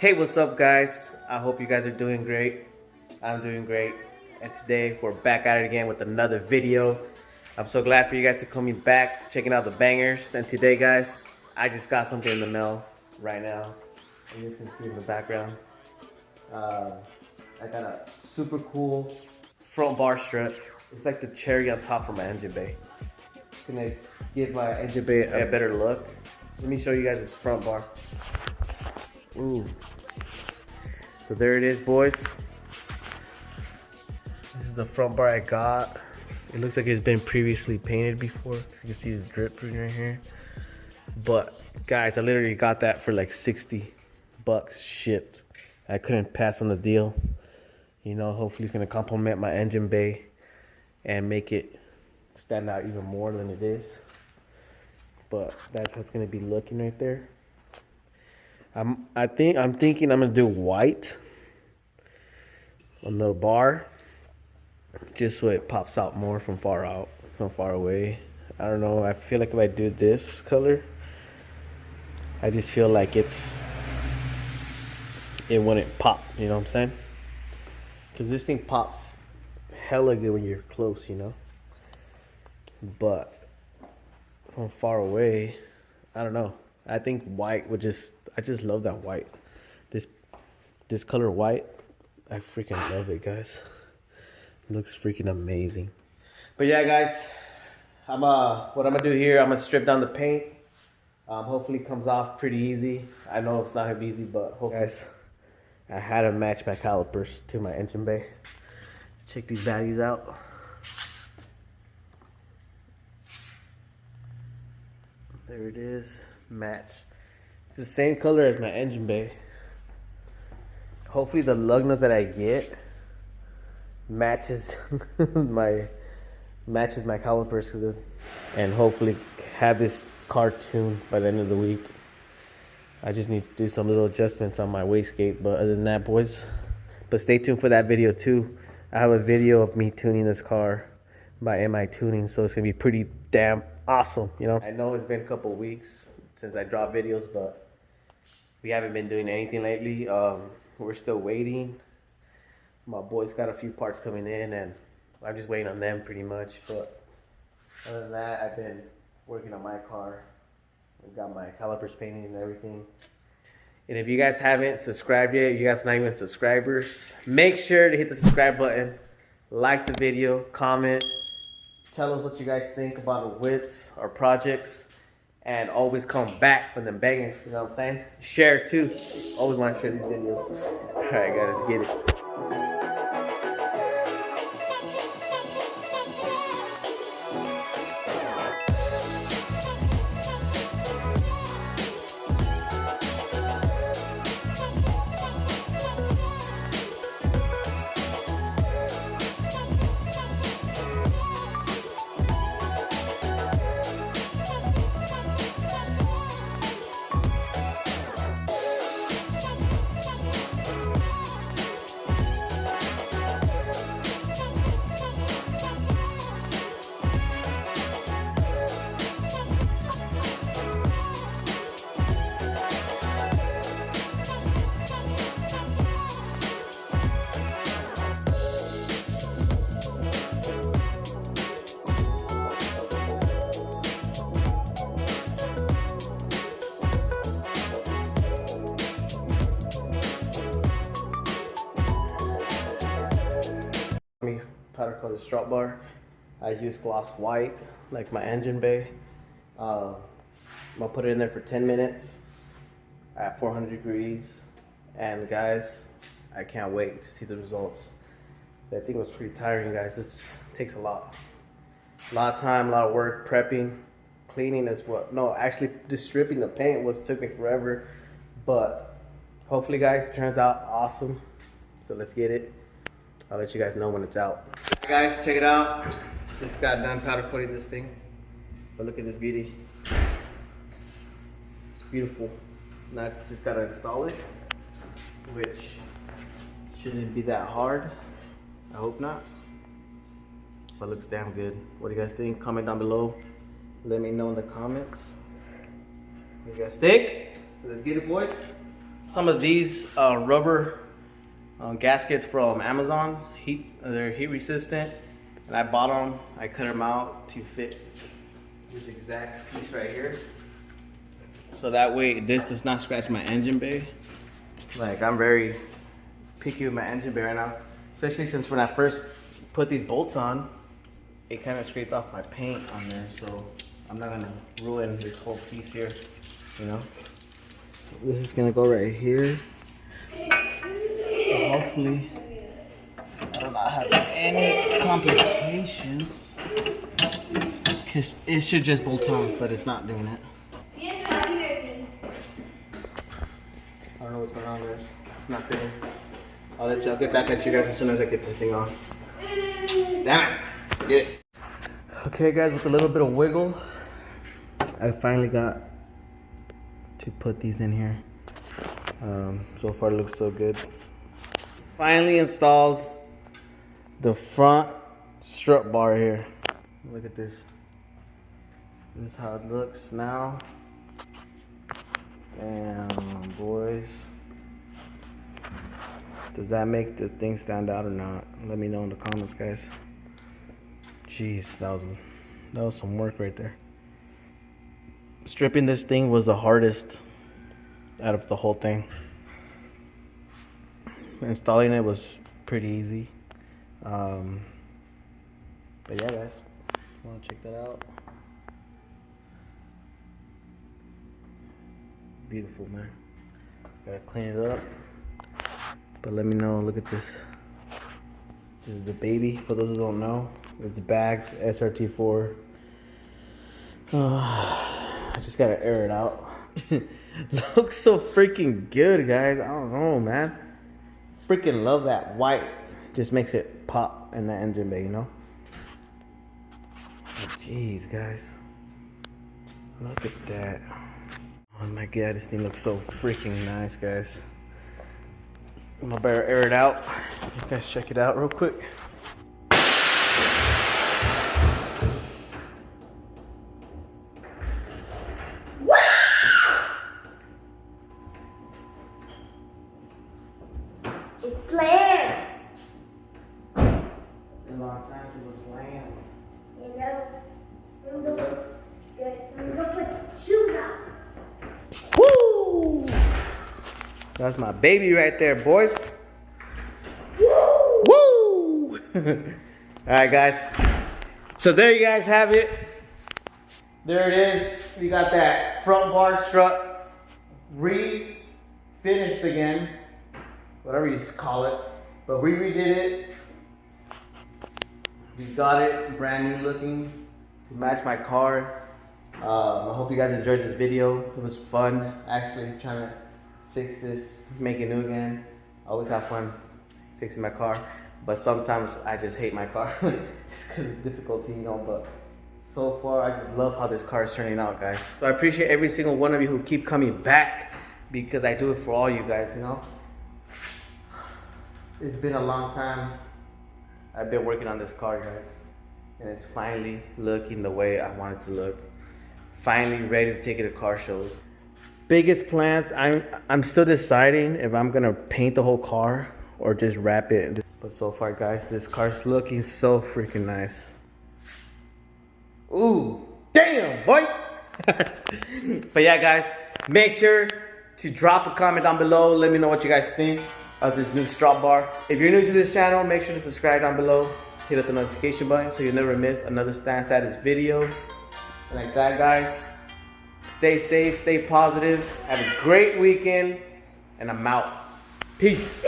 Hey, what's up, guys? I hope you guys are doing great. I'm doing great. And today we're back at it again with another video. I'm so glad for you guys to come back, checking out the bangers. And today, guys, I just got something in the mail right now. As you can see in the background. I got a super cool front bar strut. It's like the cherry on top for my engine bay. It's gonna give my engine bay a better look. Let me show you guys this front bar. Ooh. So there it is, boys. This is the front bar I got. It looks like it's been previously painted before. You can see the drip right here. But guys, I literally got that for like 60 bucks shipped. I couldn't pass on the deal. You know, hopefully it's gonna complement my engine bay and make it stand out even more than it is. But that's how it's gonna be looking right there. I'm thinking I'm gonna do white on the bar, just so it pops out more from far away. I don't know. I feel like if I do this color, I just feel like it wouldn't pop. You know what I'm saying? Because this thing pops hella good when you're close, you know. But from far away, I don't know. I think white would I just love that white. This color white, I freaking love it, guys. It looks freaking amazing. But yeah, guys, what I'm gonna do here, I'm gonna strip down the paint. Hopefully it comes off pretty easy. I know it's not gonna be easy, but hopefully. Guys, I had to match my calipers to my engine bay. Check these values out. There it is, match. It's the same color as my engine bay. Hopefully the lug nuts that I get matches my calipers, and hopefully have this car tuned by the end of the week. I just need to do some little adjustments on my wastegate, but other than that, boys, but stay tuned for that video too. I have a video of me tuning this car by MI Tuning, so it's gonna be pretty damn awesome, you know. I know it's been a couple weeks since I dropped videos, but we haven't been doing anything lately. We're still waiting. My boys got a few parts coming in, and I'm just waiting on them pretty much. But other than that, I've been working on my car. I got my calipers painted and everything. And if you guys haven't subscribed yet, you guys are not even subscribers, make sure to hit the subscribe button, like the video, comment, tell us what you guys think about the whips or projects, and always come back for them bangers, you know what I'm saying? Share too. Always want to share these videos. Alright guys, let's get it. Powder coated strut bar. I use gloss white like my engine bay. I'm gonna put it in there for 10 minutes at 400 degrees, and guys, I can't wait to see the results. That thing was pretty tiring, guys. It takes a lot of time, a lot of work, prepping, cleaning as well. No, actually just stripping the paint took me forever, but hopefully guys, it turns out awesome. So let's get it. I'll let you guys know when it's out. Guys, check it out. Just got done powder coating this thing. But look at this beauty. It's beautiful. Now I just gotta install it, which shouldn't be that hard. I hope not. But it looks damn good. What do you guys think? Comment down below. Let me know in the comments. What do you guys think? Let's get it, boys. some of these rubber gaskets from Amazon. They're heat resistant, and I bought them. I cut them out to fit this exact piece right here, so that way this does not scratch my engine bay. Like, I'm very picky with my engine bay right now, especially since when I first put these bolts on, it kind of scraped off my paint on there, so I'm not gonna ruin this whole piece here, you know. This is gonna go right here. So hopefully I do not have any complications, because it should just bolt on, but it's not doing it. I don't know what's going on, guys. It's not fitting. I'll get back at you guys as soon as I get this thing on. Damn it! Let's get it. Okay, guys, with a little bit of wiggle, I finally got to put these in here. So far, it looks so good. Finally installed the front strut bar here. Look at this. This is how it looks now. Damn, boys. Does that make the thing stand out or not? Let me know in the comments, guys. Jeez, that was some work right there. Stripping this thing was the hardest out of the whole thing. Installing it was pretty easy. But yeah, guys, wanna check that out? Beautiful, man. Gotta clean it up. But let me know. Look at this. This is the baby. For those who don't know, it's bagged srt4. I just gotta air it out. Looks so freaking good, guys. I don't know, man. Freaking love that white. Just makes it pop in the engine bay, you know. Jeez, guys. Look at that. Oh my god, this thing looks so freaking nice, guys. I'm gonna better air it out. You guys check it out real quick. It's slammed. A long time it was slammed. You know, I'm gonna put shoes on. Woo! That's my baby right there, boys. Woo! Woo! Alright, guys. So there you guys have it. There it is. We got that front bar strut re-finished again. Whatever you call it. But we redid it. We got it brand new looking to match my car. I hope you guys enjoyed this video. It was fun actually trying to fix this, make it new again. I always have fun fixing my car, but sometimes I just hate my car just because of difficulty, you know. But so far, I just love how this car is turning out, guys. So I appreciate every single one of you who keep coming back, because I do it for all you guys, you know. It's been a long time. I've been working on this car, guys, and it's finally looking the way I want it to look. Finally ready to take it to car shows. Biggest plans, I'm still deciding if I'm gonna paint the whole car or just wrap it. But so far, guys, this car's looking so freaking nice. Ooh, damn, boy. But yeah, guys, make sure to drop a comment down below. Let me know what you guys think of this new strut bar. If you're new to this channel, make sure to subscribe down below. Hit up the notification button so you'll never miss another Stan Status video. And like that, guys, stay safe, stay positive, have a great weekend, and I'm out. Peace.